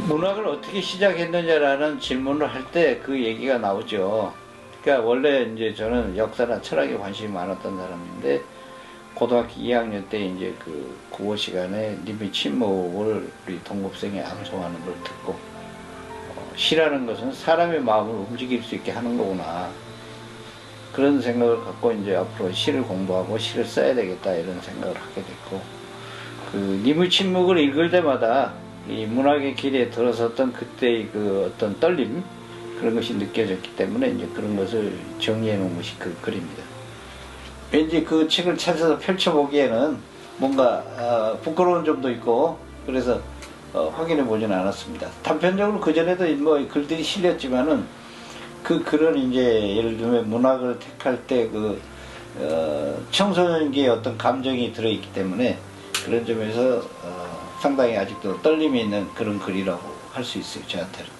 문학을 어떻게 시작했느냐라는 질문을 할 때 그 얘기가 나오죠. 그러니까 원래 이제 저는 역사나 철학에 관심이 많았던 사람인데 고등학교 2학년 때 이제 그 국어 시간에 님의 침묵을 우리 동급생이 암송하는 걸 듣고 시라는 것은 사람의 마음을 움직일 수 있게 하는 거구나. 그런 생각을 갖고 이제 앞으로 시를 공부하고 시를 써야 되겠다 이런 생각을 하게 됐고 그 님의 침묵을 읽을 때마다 이 문학의 길에 들어섰던 그때의 그 어떤 떨림 그런 것이 느껴졌기 때문에 이제 그런 것을 정리해 놓은 것이 그 글입니다. 왠지 그 책을 찾아서 펼쳐보기에는 뭔가 부끄러운 점도 있고 그래서 확인해 보지는 않았습니다. 단편적으로 그전에도 뭐 글들이 실렸지만은 그 글은 이제 예를 들면 문학을 택할 때 그 청소년기의 어떤 감정이 들어있기 때문에 그런 점에서 상당히 아직도 떨림이 있는 그런 글이라고 할 수 있어요, 저한테는.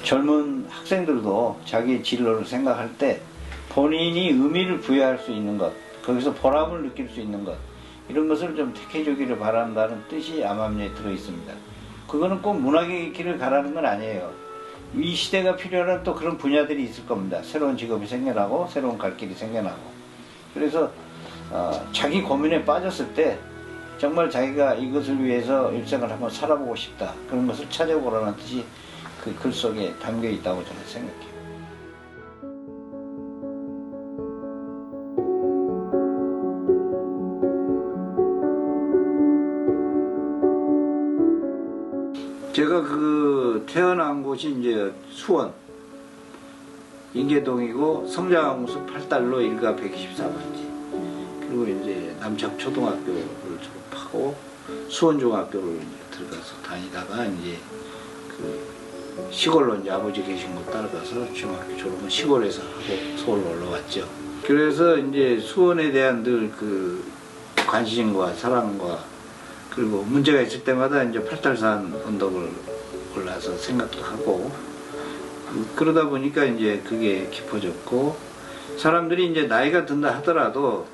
젊은 학생들도 자기의 진로를 생각할 때 본인이 의미를 부여할 수 있는 것, 거기서 보람을 느낄 수 있는 것, 이런 것을 좀 택해주기를 바란다는 뜻이 암암리에 들어있습니다. 그거는 꼭 문학의 길을 가라는 건 아니에요. 이 시대가 필요한 또 그런 분야들이 있을 겁니다. 새로운 직업이 생겨나고 새로운 갈 길이 생겨나고. 그래서 자기 고민에 빠졌을 때 정말 자기가 이것을 위해서 일생을 한번 살아보고 싶다. 그런 것을 찾아보라는 뜻이 그 글 속에 담겨 있다고 저는 생각해요. 제가 그 태어난 곳이 이제 수원 인계동이고 성장한 곳은 8달로 1가 124번지. 그리고 이제 남착초등학교를 졸업하고 수원중학교를 이제 들어가서 다니다가 이제 그 시골로 이제 아버지 계신 곳 따라가서 중학교 졸업은 시골에서 하고 서울로 올라왔죠. 그래서 이제 수원에 대한 늘 그 관심과 사랑과 그리고 문제가 있을 때마다 이제 팔달산 언덕을 올라서 생각도 하고 그러다 보니까 이제 그게 깊어졌고 사람들이 이제 나이가 든다 하더라도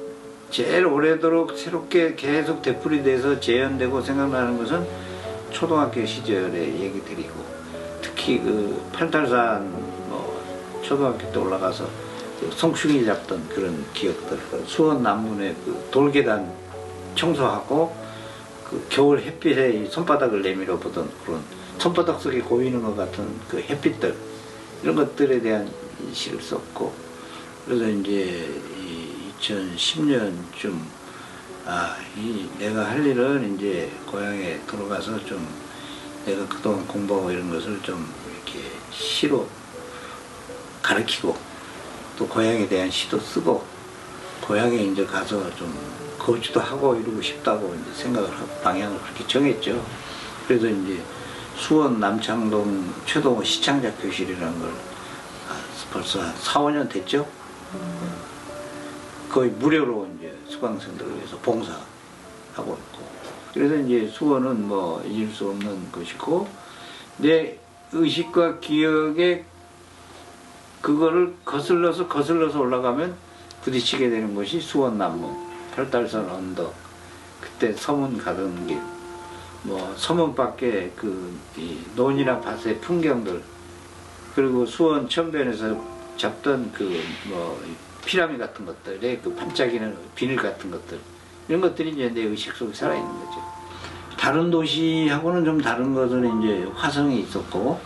제일 오래도록 새롭게 계속 되풀이돼서 재현되고 생각나는 것은 초등학교 시절의 얘기들이고 특히 그 팔달산 뭐 초등학교 때 올라가서 송충이 잡던 그런 기억들, 수원 남문의 그 돌계단 청소하고 그 겨울 햇빛에 손바닥을 내밀어 보던 그런 손바닥 속에 고이는 것 같은 그 햇빛들 이런 것들에 대한 시를 썼고 그래서 이제 2010년쯤 내가 할 일은 이제 고향에 돌아가서 좀 내가 그동안 공부하고 이런 것을 좀 이렇게 시로 가르치고 또 고향에 대한 시도 쓰고 고향에 이제 가서 좀 거주도 하고 이러고 싶다고 이제 생각을 하고 방향을 그렇게 정했죠. 그래서 이제 수원 남창동 최동호 시창작 교실이라는 걸 벌써 한 4, 5년 됐죠. 거의 무료로 이제 수강생들을 위해서 봉사하고 있고 그래서 이제 수원은 뭐 잊을 수 없는 것이고 내 의식과 기억에 그거를 거슬러서 올라가면 부딪히게 되는 것이 수원 남문, 팔달산 언덕, 그때 서문 가던 길, 뭐 서문 밖에 이 논이나 밭의 풍경들, 그리고 수원 천변에서 잡던 그 뭐 피라미 같은 것들에 그 반짝이는 비늘 같은 것들 이런 것들이 이제 내 의식 속에 살아있는 거죠. 다른 도시하고는 좀 다른 것은 이제 화성이 있었고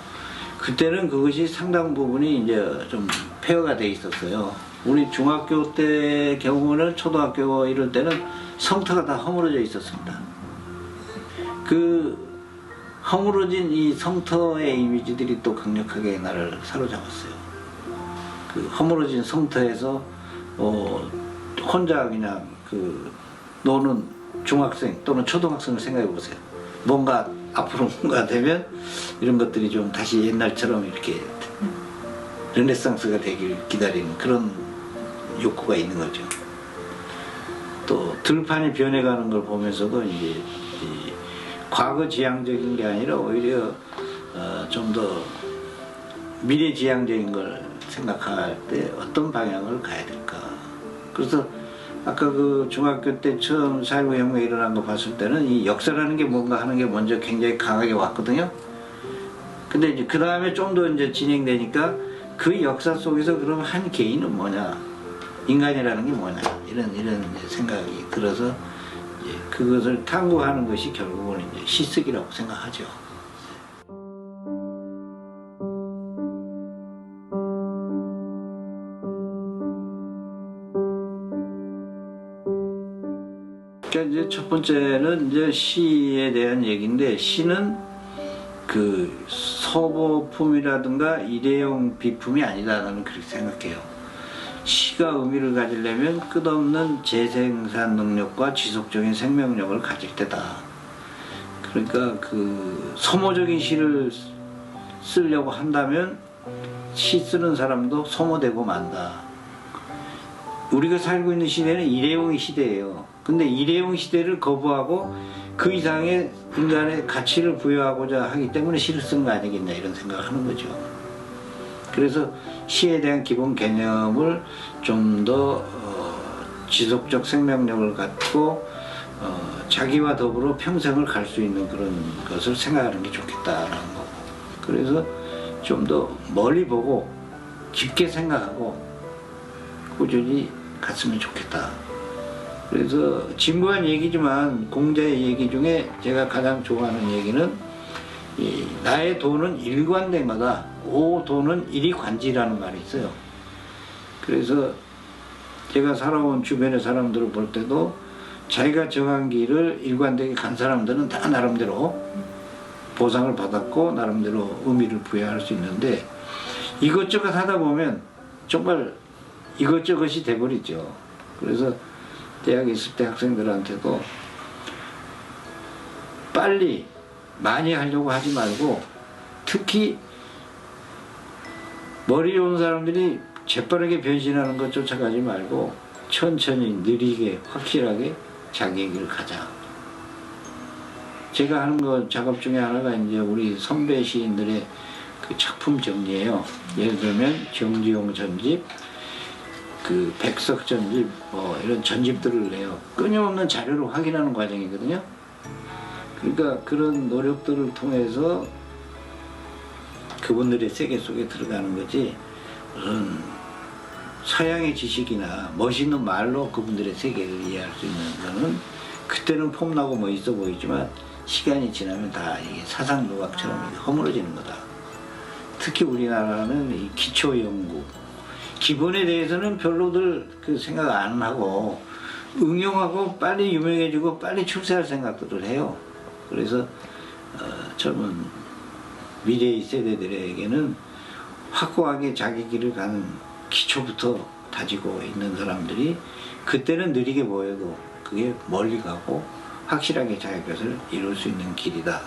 그때는 그것이 상당 부분이 이제 좀 폐허가 돼 있었어요. 우리 중학교 때 경우는 초등학교 이럴 때는 성터가 다 허물어져 있었습니다. 그 허물어진 이 성터의 이미지들이 또 강력하게 나를 사로잡았어요. 그 허물어진 성터에서 혼자 그냥 그 노는 중학생 또는 초등학생을 생각해 보세요. 뭔가 앞으로가 되면 이런 것들이 좀 다시 옛날처럼 이렇게 르네상스가 되길 기다리는 그런 욕구가 있는 거죠. 또 들판이 변해가는 걸 보면서도 이제 이 과거 지향적인 게 아니라 오히려 좀 더 미래 지향적인 걸 생각할 때 어떤 방향을 가야 될까. 그래서 아까 그 중학교 때 처음 4.19 혁명이 일어난 거 봤을 때는 이 역사라는 게 뭔가 하는 게 먼저 굉장히 강하게 왔거든요. 근데 이제 그 다음에 좀 더 이제 진행되니까 그 역사 속에서 그럼 한 개인은 뭐냐, 인간이라는 게 뭐냐, 이런 이제 생각이 들어서 이제 그것을 탐구하는 것이 결국은 이제 시쓰기라고 생각하죠. 그러니까 이제 첫 번째는 이제 시에 대한 얘기인데, 시는 그 서보품이라든가 일회용 비품이 아니다, 나는 그렇게 생각해요. 시가 의미를 가지려면 끝없는 재생산 능력과 지속적인 생명력을 가질 때다. 그러니까 그 소모적인 시를 쓰려고 한다면 시 쓰는 사람도 소모되고 만다. 우리가 살고 있는 시대는 일회용 시대예요. 근데 일회용 시대를 거부하고 그 이상의 인간의 가치를 부여하고자 하기 때문에 시를 쓴 거 아니겠냐, 이런 생각을 하는 거죠. 그래서 시에 대한 기본 개념을 좀 더 지속적 생명력을 갖고 자기와 더불어 평생을 갈 수 있는 그런 것을 생각하는 게 좋겠다라는 거고, 그래서 좀 더 멀리 보고 깊게 생각하고 꾸준히 갔으면 좋겠다. 그래서 진부한 얘기지만 공자의 얘기 중에 제가 가장 좋아하는 얘기는 나의 도는 일관된 거다. 오 도는 일이관지라는 말이 있어요. 그래서 제가 살아온 주변의 사람들을 볼 때도 자기가 정한 길을 일관되게 간 사람들은 다 나름대로 보상을 받았고 나름대로 의미를 부여할 수 있는데, 이것저것 하다 보면 정말 이것저것이 돼버리죠. 그래서 대학에 있을 때 학생들한테도 빨리 많이 하려고 하지 말고, 특히 머리 좋은 사람들이 재빠르게 변신하는 것 쫓아가지 말고 천천히 느리게 확실하게 자기의 길을 가자. 제가 하는 거 작업 중에 하나가 이제 우리 선배 시인들의 그 작품 정리예요. 예를 들면 정지용 전집, 그 백석 전집, 뭐 이런 전집들을 내요. 끊임없는 자료를 확인하는 과정이거든요. 그러니까 그런 노력들을 통해서 그분들의 세계 속에 들어가는 거지, 무슨 서양의 지식이나 멋있는 말로 그분들의 세계를 이해할 수 있는 거는 그때는 폼나고 멋있어 보이지만 시간이 지나면 다 이게 사상 누각처럼 허물어지는 거다. 특히 우리나라는 이 기초 연구, 기본에 대해서는 별로들 그 생각 안 하고 응용하고 빨리 유명해지고 빨리 출세할 생각들을 해요. 그래서 젊은 미래의 세대들에게는 확고하게 자기 길을 가는 기초부터 다지고 있는 사람들이 그때는 느리게 보여도 그게 멀리 가고 확실하게 자기 것을 이룰 수 있는 길이다.